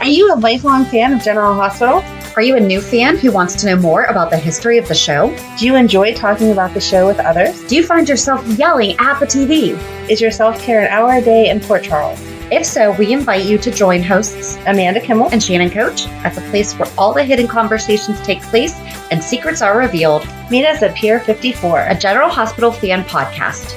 Are you a lifelong fan of General Hospital? Are you a new fan who wants to know more about the history of the show? Do you enjoy talking about the show with others? Do you find yourself yelling at the TV? Is your self-care an hour a day in Port Charles? If so, we invite you to join hosts Amanda Kimmel and Shannon Coach at the place where all the hidden conversations take place and secrets are revealed. Meet us at Pier 54, a General Hospital fan podcast.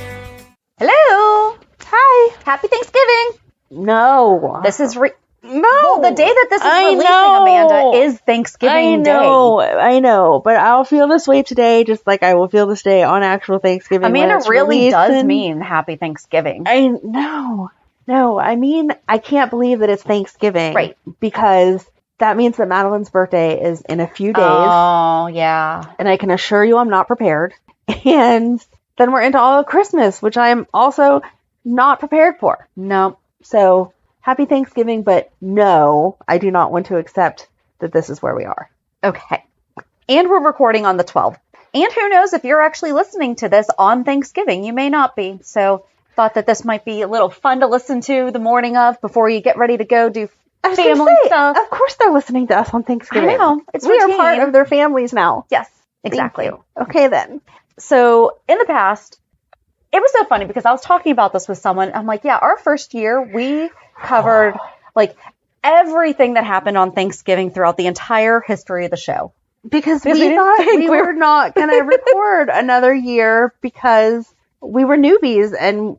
Hello. Hi. Happy Thanksgiving. No. This is No. Well, the day that this is releasing, Amanda, is Thanksgiving Day. I know, but I'll feel this way today, just like I will feel this day on actual Thanksgiving. Amanda really does mean Happy Thanksgiving. I know. No, I mean, I can't believe that it's Thanksgiving. Right. Because that means that Madeline's birthday is in a few days. Oh, yeah. And I can assure you I'm not prepared. And then we're into all of Christmas, which I'm also not prepared for. No. So happy Thanksgiving, but no, I do not want to accept that this is where we are. Okay. And we're recording on the 12th. And who knows if you're actually listening to this on Thanksgiving. You may not be. So thought that this might be a little fun to listen to the morning of before you get ready to go do family stuff. Of course they're listening to us on Thanksgiving. I know. We are part of their families now. Yes, exactly. Okay, then. So in the past, it was so funny because I was talking about this with someone. I'm like, yeah, our first year, we covered like everything that happened on Thanksgiving throughout the entire history of the show. Because we thought we were not going to record another year because we were newbies. And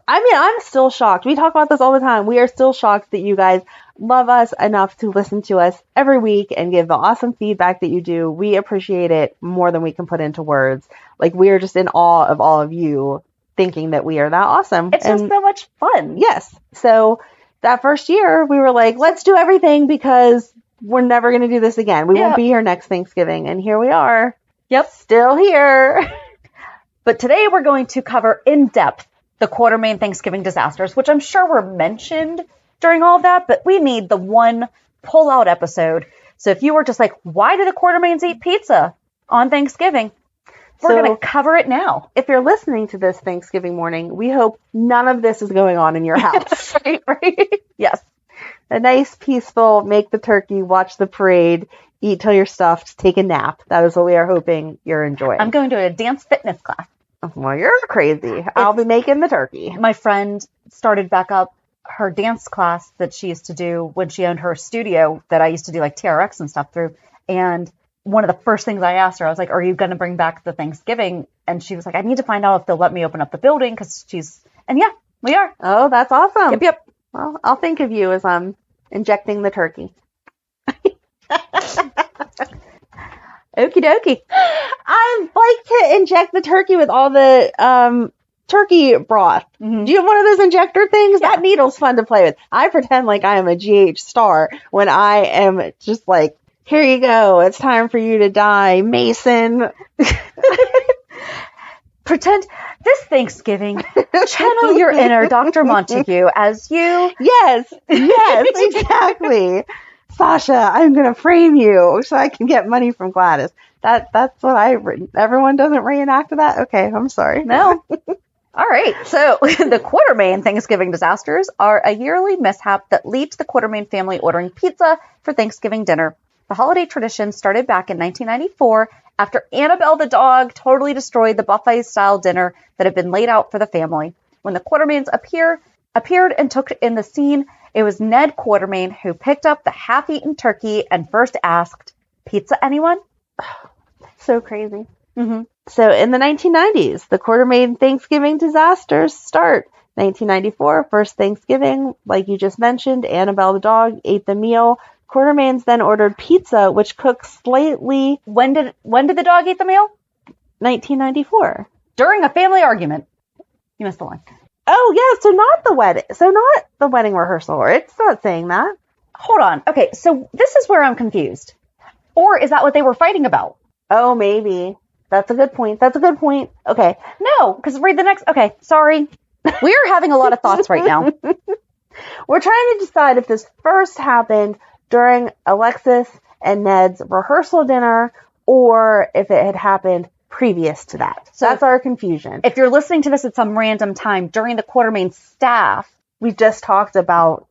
I mean, I'm still shocked. We talk about this all the time. We are still shocked that you guys love us enough to listen to us every week and give the awesome feedback that you do. We appreciate it more than we can put into words. Like, we are just in awe of all of you thinking that we are that awesome. It's just so much fun. Yes. So that first year, we were like, let's do everything because we're never going to do this again. We won't be here next Thanksgiving. And here we are. Yep. Still here. But today we're going to cover in depth the Quartermaine Thanksgiving disasters, which I'm sure were mentioned during all of that, but we need the one pull-out episode. So if you were just like, why do the Quartermaines eat pizza on Thanksgiving? We're going to cover it now. If you're listening to this Thanksgiving morning, we hope none of this is going on in your house. right? Yes. A nice, peaceful, make the turkey, watch the parade, eat till you're stuffed, take a nap. That is what we are hoping you're enjoying. I'm going to a dance fitness class. Well, you're crazy. I'll be making the turkey. My friend started back up her dance class that she used to do when she owned her studio that I used to do like TRX and stuff through. And one of the first things I asked her, I was like, are you going to bring back the Thanksgiving? And she was like, I need to find out if they'll let me open up the building because and yeah, we are. Oh, that's awesome. Yep. Well, I'll think of you as I'm injecting the turkey. Okie dokie. I like to inject the turkey with all the turkey broth. Mm-hmm. Do you have one of those injector things? Yeah. That needle's fun to play with. I pretend like I am a GH star when I am just like, here you go. It's time for you to die, Mason. Pretend this Thanksgiving, channel your inner Dr. Montague as you... Yes, exactly. Sasha, I'm going to frame you so I can get money from Gladys. That's what I've written. Everyone doesn't reenact that? Okay, I'm sorry. No. All right. So the Quartermaine Thanksgiving disasters are a yearly mishap that lead to the Quartermaine family ordering pizza for Thanksgiving dinner. The holiday tradition started back in 1994 after Annabelle the dog totally destroyed the buffet-style dinner that had been laid out for the family. When the Quartermaines appeared and took in the scene, it was Ned Quartermaine who picked up the half-eaten turkey and first asked, "Pizza, anyone?" So crazy. Mm-hmm. So in the 1990s, the Quartermaine Thanksgiving disasters start. 1994, first Thanksgiving, like you just mentioned, Annabelle the dog ate the meal. Quartermaines then ordered pizza, which cooked slightly. When did the dog eat the meal? 1994. During a family argument. You missed the line. Oh, yeah, so not the wedding rehearsal, or it's not saying that. Hold on. Okay, so this is where I'm confused. Or is that what they were fighting about? Oh, maybe. That's a good point. Okay. No, because read the next. Okay, sorry. We are having a lot of thoughts right now. We're trying to decide if this first happened during Alexis and Ned's rehearsal dinner or if it had happened previous to that. So that's our confusion. If you're listening to this at some random time during the Quartermaine staff, we just talked about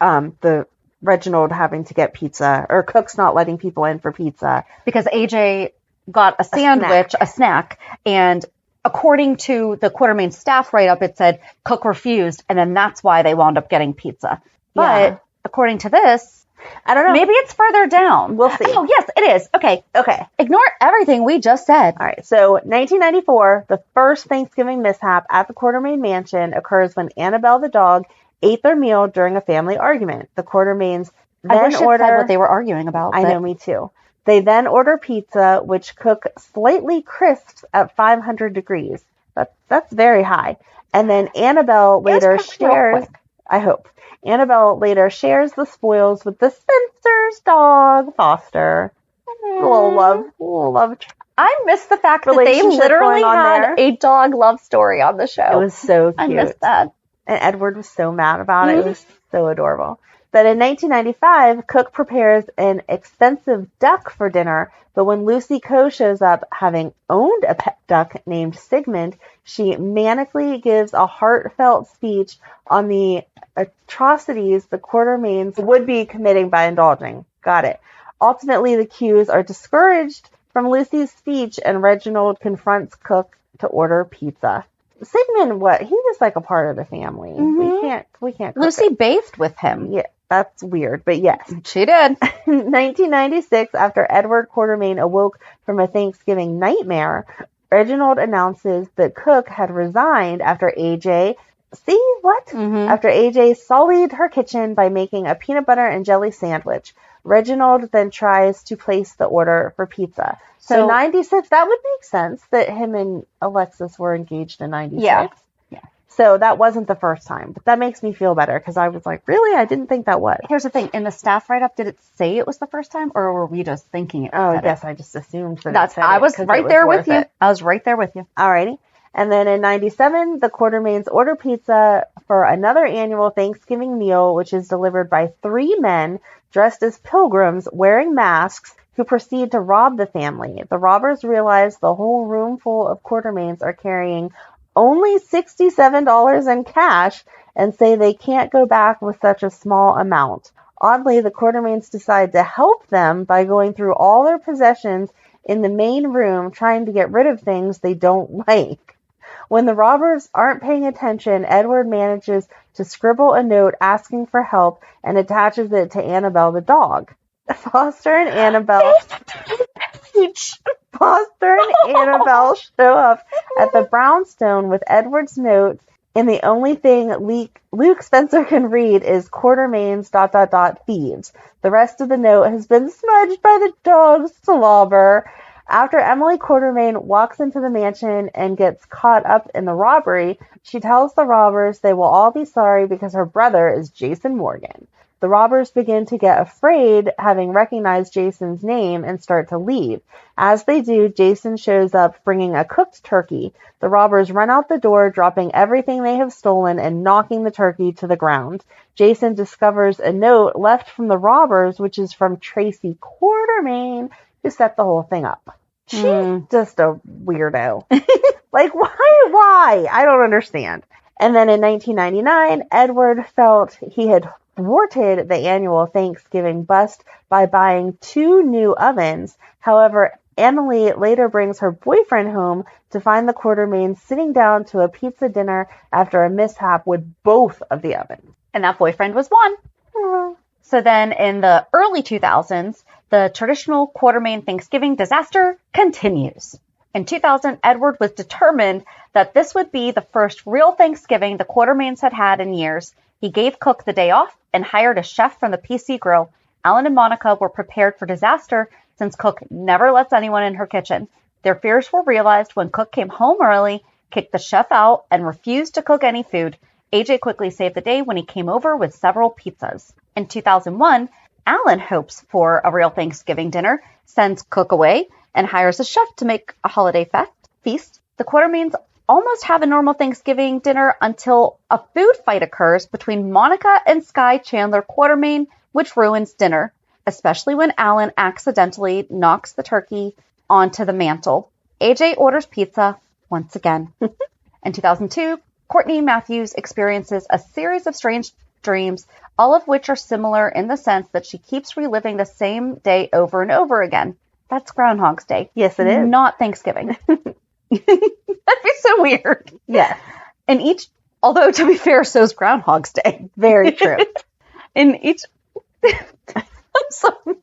the Reginald having to get pizza, or Cook's not letting people in for pizza. Because AJ got a sandwich, a snack, and according to the Quartermaine staff write-up, it said Cook refused, and then that's why they wound up getting pizza. But according to this, I don't know. Maybe it's further down. We'll see. Oh, yes, it is. Okay. Ignore everything we just said. All right. So 1994, the first Thanksgiving mishap at the Quartermaine mansion occurs when Annabelle the dog ate their meal during a family argument. The Quartermaines then I wish it said what they were arguing about. I know, me too. They then order pizza, which Cook slightly crisps at 500 degrees. That's very high. And then Annabelle later shares, I hope, Annabelle later shares the spoils with the Spencer's dog, Foster. A little love. I miss the fact that they literally had a dog love story on the show. It was so cute. I missed that. And Edward was so mad about it. It was so adorable. But in 1995, Cook prepares an expensive duck for dinner, but when Lucy Coe shows up having owned a pet duck named Sigmund, she manically gives a heartfelt speech on the atrocities the Quartermaines would be committing by indulging. Got it. Ultimately, the Qs are discouraged from Lucy's speech, and Reginald confronts Cook to order pizza. Sigmund, he was like a part of the family. We can't. Lucy bathed with him. Yeah, that's weird, but yes. She did. In 1996, after Edward Quartermaine awoke from a Thanksgiving nightmare, Reginald announces that Cook had resigned after AJ After AJ sullied her kitchen by making a peanut butter and jelly sandwich. Reginald then tries to place the order for pizza. So 96, that would make sense that him and Alexis were engaged in 96. Yeah. So that wasn't the first time. But that makes me feel better because I was like, really? I didn't think that was. Here's the thing. In the staff write-up, did it say it was the first time, or were we just thinking it? I guess I just assumed that I was right there with you. I was right there with you. Alrighty. And then in 97, the Quartermaines order pizza for another annual Thanksgiving meal, which is delivered by 3 men dressed as pilgrims wearing masks who proceed to rob the family. The robbers realize the whole room full of Quartermaines are carrying only $67 in cash and say they can't go back with such a small amount. Oddly, the Quartermaines decide to help them by going through all their possessions in the main room, trying to get rid of things they don't like. When the robbers aren't paying attention, Edward manages to scribble a note asking for help and attaches it to Annabelle the dog. Foster and Annabelle show up at the brownstone with Edward's note, and the only thing Luke Spencer can read is Quartermaines ... thieves. The rest of the note has been smudged by the dog's slobber. After Emily Quartermaine walks into the mansion and gets caught up in the robbery, she tells the robbers they will all be sorry because her brother is Jason Morgan. The robbers begin to get afraid, having recognized Jason's name, and start to leave. As they do, Jason shows up bringing a cooked turkey. The robbers run out the door, dropping everything they have stolen and knocking the turkey to the ground. Jason discovers a note left from the robbers, which is from Tracy Quartermaine, who set the whole thing up. She's just a weirdo. Like, why? I don't understand. And then in 1999, Edward felt he had thwarted the annual Thanksgiving bust by buying 2 new ovens. However, Emily later brings her boyfriend home to find the Quartermaines sitting down to a pizza dinner after a mishap with both of the ovens. And that boyfriend was one. So then in the early 2000s, the traditional Quartermaine Thanksgiving disaster continues. In 2000, Edward was determined that this would be the first real Thanksgiving the Quartermaines had had in years. He gave Cook the day off and hired a chef from the PC Grill. Alan and Monica were prepared for disaster since Cook never lets anyone in her kitchen. Their fears were realized when Cook came home early, kicked the chef out, and refused to cook any food. AJ quickly saved the day when he came over with several pizzas. In 2001, Alan hopes for a real Thanksgiving dinner, sends Cook away, and hires a chef to make a holiday feast. The Quartermaines almost have a normal Thanksgiving dinner until a food fight occurs between Monica and Sky Chandler Quartermaine, which ruins dinner, especially when Alan accidentally knocks the turkey onto the mantle. AJ orders pizza once again. In 2002, Courtney Matthews experiences a series of strange dreams, all of which are similar in the sense that she keeps reliving the same day over and over again. That's Groundhog's Day. Yes, it is. Not Thanksgiving. That'd be so weird. Yes. And although to be fair, so's Groundhog's Day. Very true. In each, I'm sorry.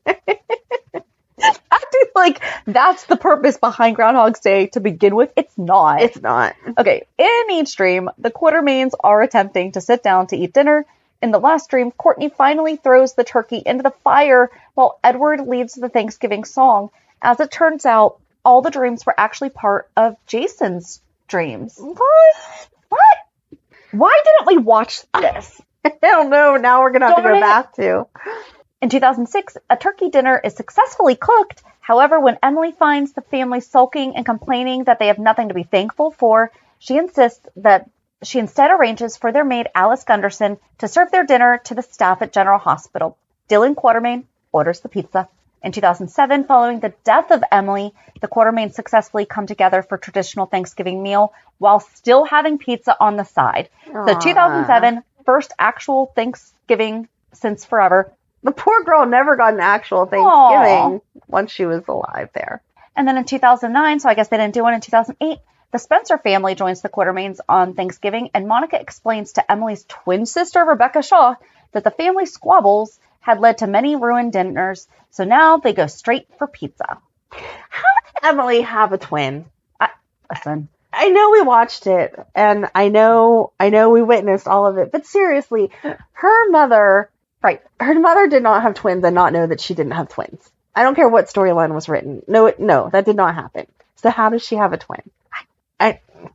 I do like that's the purpose behind Groundhog's Day to begin with. It's not. It's not. Okay. In each dream, the Quartermaines are attempting to sit down to eat dinner. In the last dream, Courtney finally throws the turkey into the fire while Edward leads the Thanksgiving song. As it turns out, all the dreams were actually part of Jason's dreams. What? Why didn't we watch this? I don't know. Now we're going to have to go back to. In 2006, a turkey dinner is successfully cooked. However, when Emily finds the family sulking and complaining that they have nothing to be thankful for, she insists that she instead arranges for their maid, Alice Gunderson, to serve their dinner to the staff at General Hospital. Dylan Quartermaine orders the pizza. In 2007, following the death of Emily, the Quartermaines successfully come together for traditional Thanksgiving meal while still having pizza on the side. Aww. So 2007, first actual Thanksgiving since forever. The poor girl never got an actual Thanksgiving once she was alive there. And then in 2009, so I guess they didn't do one in 2008, the Spencer family joins the Quartermaines on Thanksgiving, and Monica explains to Emily's twin sister, Rebecca Shaw, that the family squabbles had led to many ruined dinners, so now they go straight for pizza. How did Emily have a twin? Listen. I know we watched it, and I know we witnessed all of it, but seriously, her mother did not have twins and not know that she didn't have twins. I don't care what storyline was written. No, that did not happen. So how does she have a twin?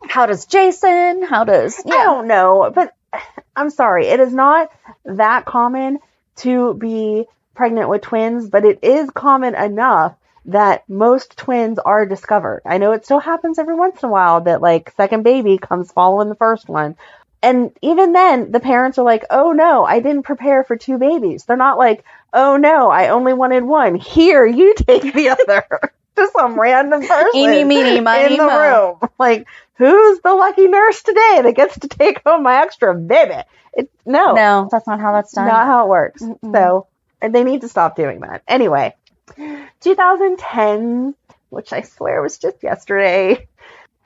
How does Jason? I don't know, but I'm sorry. It is not that common to be pregnant with twins, but it is common enough that most twins are discovered. I know it still happens every once in a while that like second baby comes following the first one. And even then, the parents are like, oh no, I didn't prepare for two babies. They're not like, oh no, I only wanted one. Here, you take the other. To some random person Eeny, meeny, miny, in the room. Like, who's the lucky nurse today that gets to take home my extra baby? No, that's not how that's done. Not how it works. Mm-mm. So they need to stop doing that. Anyway, 2010, which I swear was just yesterday.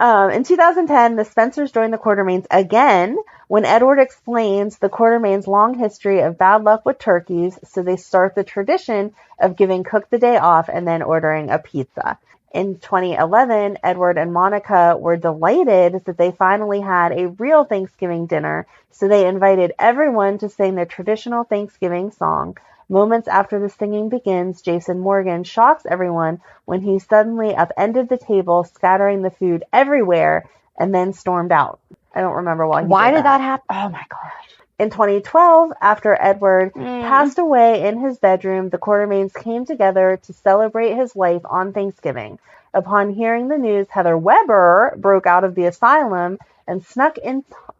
In 2010, the Spencers joined the Quartermaines again when Edward explains the Quartermaines' long history of bad luck with turkeys, so they start the tradition of giving Cook the day off and then ordering a pizza. In 2011, Edward and Monica were delighted that they finally had a real Thanksgiving dinner, so they invited everyone to sing their traditional Thanksgiving song. Moments after the singing begins, Jason Morgan shocks everyone when he suddenly upended the table, scattering the food everywhere, and then stormed out. I don't remember why. Why did that happen? Oh my gosh. In 2012, after Edward passed away in his bedroom, the Quartermaines came together to celebrate his life on Thanksgiving. Upon hearing the news, Heather Weber broke out of the asylum and snuck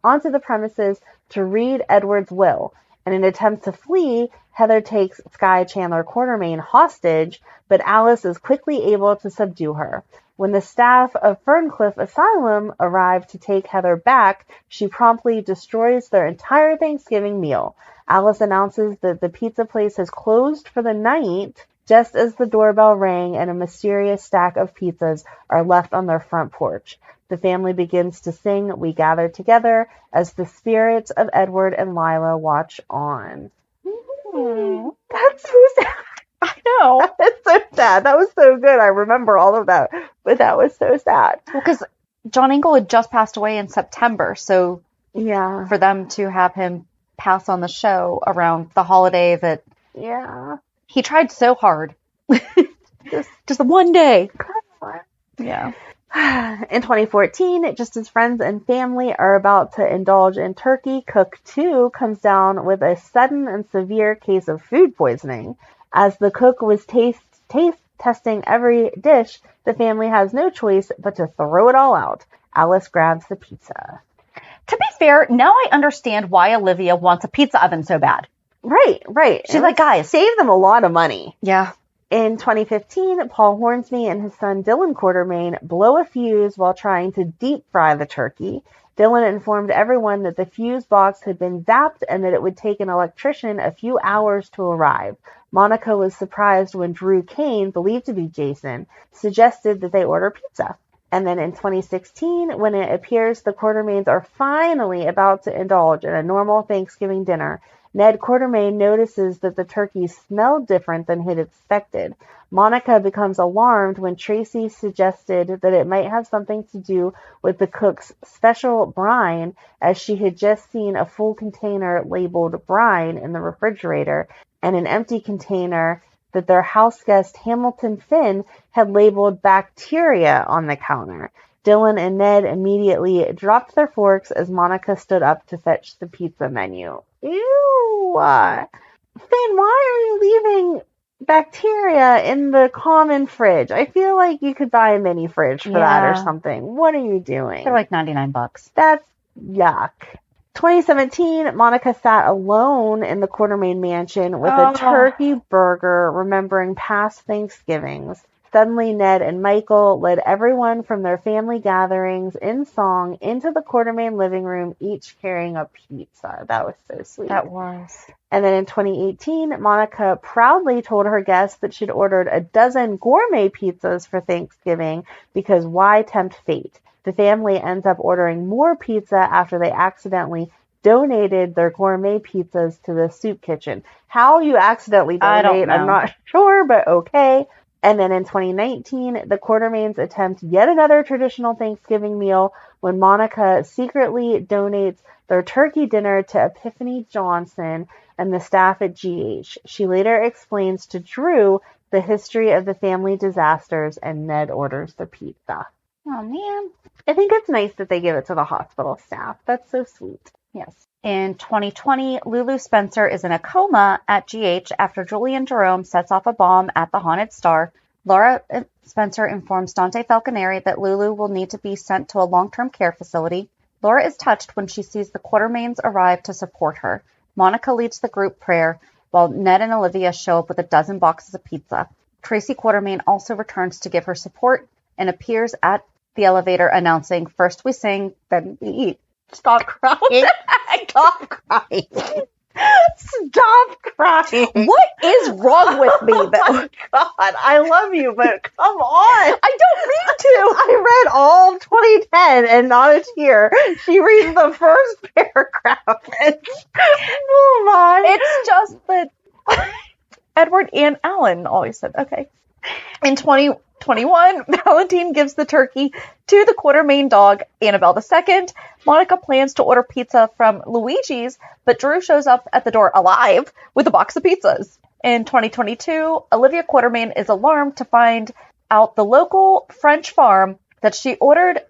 onto the premises to read Edward's will. In an attempt to flee, Heather takes Skye Chandler Quartermaine hostage, but Alice is quickly able to subdue her. When the staff of Ferncliff Asylum arrive to take Heather back, she promptly destroys their entire Thanksgiving meal. Alice announces that the pizza place has closed for the night, just as the doorbell rang and a mysterious stack of pizzas are left on their front porch. The family begins to sing "We Gather Together" as the spirits of Edward and Lila watch on. That's so sad. I know. That's so sad. That was so good. I remember all of that, but that was so sad. Because John Ingle had just passed away in September, so yeah, for them to have him pass on the show around the holiday that he tried so hard. just one day. Yeah. In 2014, just as friends and family are about to indulge in turkey, Cook, too, comes down with a sudden and severe case of food poisoning. As the cook was taste testing every dish, the family has no choice but to throw it all out. Alice grabs the pizza. To be fair, now I understand why Olivia wants a pizza oven so bad. Right. She's like, guys, save them a lot of money. Yeah. In 2015, Paul Hornsby and his son Dylan Quartermaine blow a fuse while trying to deep fry the turkey. Dylan informed everyone that the fuse box had been zapped and that it would take an electrician a few hours to arrive. Monica was surprised when Drew Kane, believed to be Jason, suggested that they order pizza. And then in 2016, when it appears the Quartermaines are finally about to indulge in a normal Thanksgiving dinner, Ned Quartermaine notices that the turkey smelled different than he'd expected. Monica becomes alarmed when Tracy suggested that it might have something to do with the cook's special brine, as she had just seen a full container labeled brine in the refrigerator and an empty container that their house guest Hamilton Finn had labeled bacteria on the counter. Dylan and Ned immediately dropped their forks as Monica stood up to fetch the pizza menu. Ew! Finn, why are you leaving bacteria in the common fridge? I feel like you could buy a mini fridge for that or something. What are you doing? They're like $99. That's yuck. 2017, Monica sat alone in the Quartermaine mansion with a turkey burger, remembering past Thanksgivings. Suddenly, Ned and Michael led everyone from their family gatherings in song into the Quartermaine living room, each carrying a pizza. That was so sweet. That was. And then in 2018, Monica proudly told her guests that she'd ordered a dozen gourmet pizzas for Thanksgiving because why tempt fate? The family ends up ordering more pizza after they accidentally donated their gourmet pizzas to the soup kitchen. How you accidentally donate, I don't know. I'm not sure, but okay. And then in 2019, the Quartermaines attempt yet another traditional Thanksgiving meal when Monica secretly donates their turkey dinner to Epiphany Johnson and the staff at GH. She later explains to Drew the history of the family disasters, and Ned orders the pizza. Oh, man. I think it's nice that they give it to the hospital staff. That's so sweet. Yes. In 2020, Lulu Spencer is in a coma at GH after Julian Jerome sets off a bomb at the Haunted Star. Laura Spencer informs Dante Falconeri that Lulu will need to be sent to a long-term care facility. Laura is touched when she sees the Quartermaines arrive to support her. Monica leads the group prayer, while Ned and Olivia show up with a dozen boxes of pizza. Tracy Quartermaine also returns to give her support and appears at the elevator announcing, "First we sing, then we eat." Stop crying. Stop crying. Stop crying. What is wrong with me, though? Oh my God, I love you, but come on. I don't mean to. I read all of 2010 and not a tear. She reads the first paragraph and oh my. It's just that Edward and Alan always said, okay. In 2021, Valentine gives the turkey to the Quartermaine dog, Annabelle II. Monica plans to order pizza from Luigi's, but Drew shows up at the door alive with a box of pizzas. In 2022, Olivia Quartermaine is alarmed to find out the local French farm that she ordered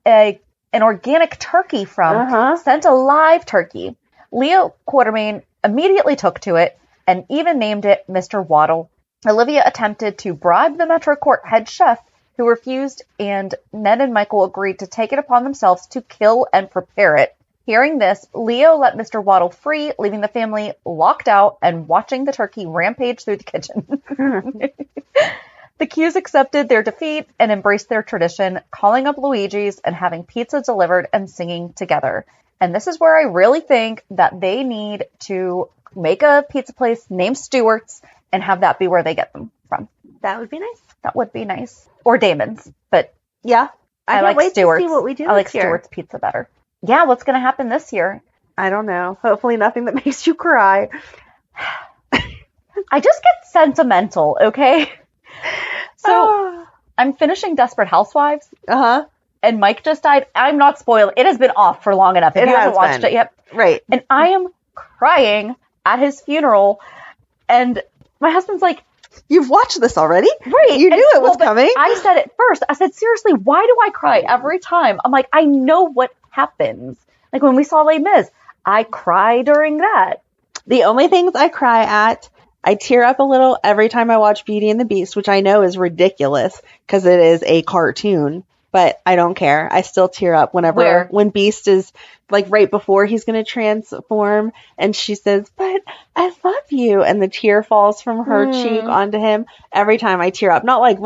an organic turkey from sent a live turkey. Leo Quartermaine immediately took to it and even named it Mr. Waddle. Olivia attempted to bribe the Metro Court head chef, who refused, and Ned and Michael agreed to take it upon themselves to kill and prepare it. Hearing this, Leo let Mr. Waddle free, leaving the family locked out and watching the turkey rampage through the kitchen. The Qs accepted their defeat and embraced their tradition, calling up Luigi's and having pizza delivered and singing together. And this is where I really think that they need to make a pizza place named Stewart's and have that be where they get them from. That would be nice. That would be nice. Or Damon's, but yeah, I like Stewart's. To see what we do I like this year. Stewart's pizza better. Yeah, what's going to happen this year? I don't know. Hopefully nothing that makes you cry. I just get sentimental, okay? So I'm finishing Desperate Housewives. And Mike just died. I'm not spoiling. It has been off for long enough. If you haven't watched it yet. Right. And I am crying at his funeral. And my husband's like, "You've watched this already? Right. You knew it was coming." I said it first. I said, seriously, why do I cry every time? I'm like, I know what happens. Like when we saw Les Mis, I cry during that. The only things I cry at, I tear up a little every time I watch Beauty and the Beast, which I know is ridiculous because it is a cartoon. but I don't care. I still tear up when Beast is like right before he's going to transform and she says, but I love you. And the tear falls from her cheek onto him. Every time I tear up, not like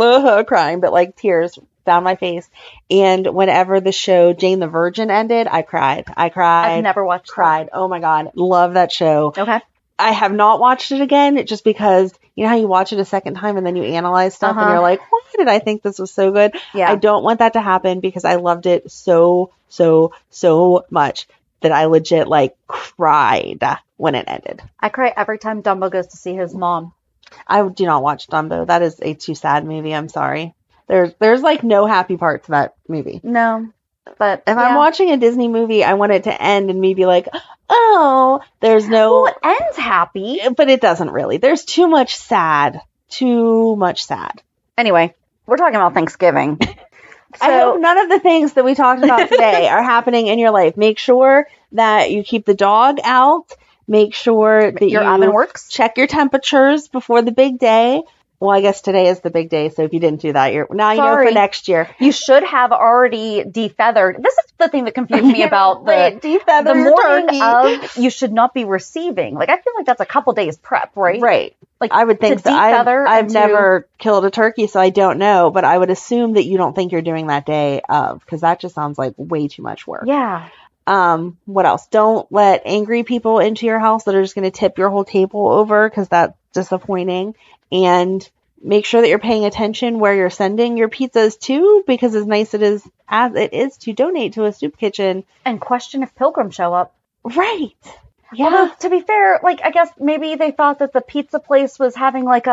crying, but like tears down my face. And whenever the show Jane the Virgin ended, I cried. I've never watched cried. Oh my God. Love that show. Okay. I have not watched it again just because you know how you watch it a second time and then you analyze stuff and you're like, why did I think this was so good? Yeah. I don't want that to happen because I loved it so much that I legit like cried when it ended. I cry every time Dumbo goes to see his mom. I do not watch Dumbo. That is a too sad movie. I'm sorry. There's like no happy part to that movie. No. But if I'm watching a Disney movie, I want it to end and me be like, oh, there's no... Well, it ends happy. But it doesn't really. There's too much sad. Anyway, we're talking about Thanksgiving. I hope none of the things that we talked about today are happening in your life. Make sure that you keep the dog out. Make sure that your oven works. Check your temperatures before the big day. Well, I guess today is the big day, so if you didn't do that, you know for next year. You should have already defeathered. This is the thing that confused me about the morning of. You should not be receiving. Like I feel like that's a couple days prep, right? Right. Like I would think so. I've never killed a turkey, so I don't know, but I would assume that you don't think you're doing that day of, because that just sounds like way too much work. Yeah. What else? Don't let angry people into your house that are just going to tip your whole table over, because that's disappointing. And make sure that you're paying attention where you're sending your pizzas to, because as nice as it is to donate to a soup kitchen. And question if pilgrims show up. Right. Yeah. Although, to be fair, like, I guess maybe they thought that the pizza place was having like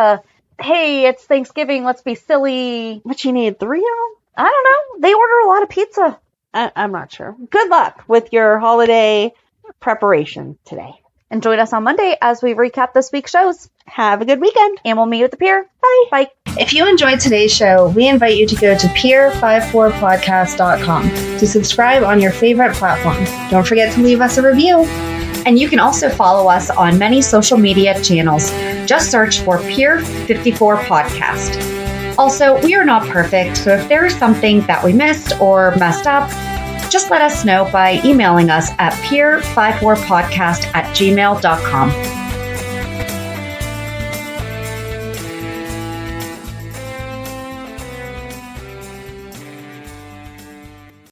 hey, it's Thanksgiving, let's be silly. But you need 3 of them? I don't know. They order a lot of pizza. I'm not sure. Good luck with your holiday preparation today. And join us on Monday as we recap this week's shows. Have a good weekend. And we'll meet you at the pier. Bye. Bye. If you enjoyed today's show, we invite you to go to pier54podcast.com to subscribe on your favorite platform. Don't forget to leave us a review. And you can also follow us on many social media channels. Just search for Pier54 Podcast. Also, we are not perfect, so if there is something that we missed or messed up, just let us know by emailing us at pier54podcast@gmail.com.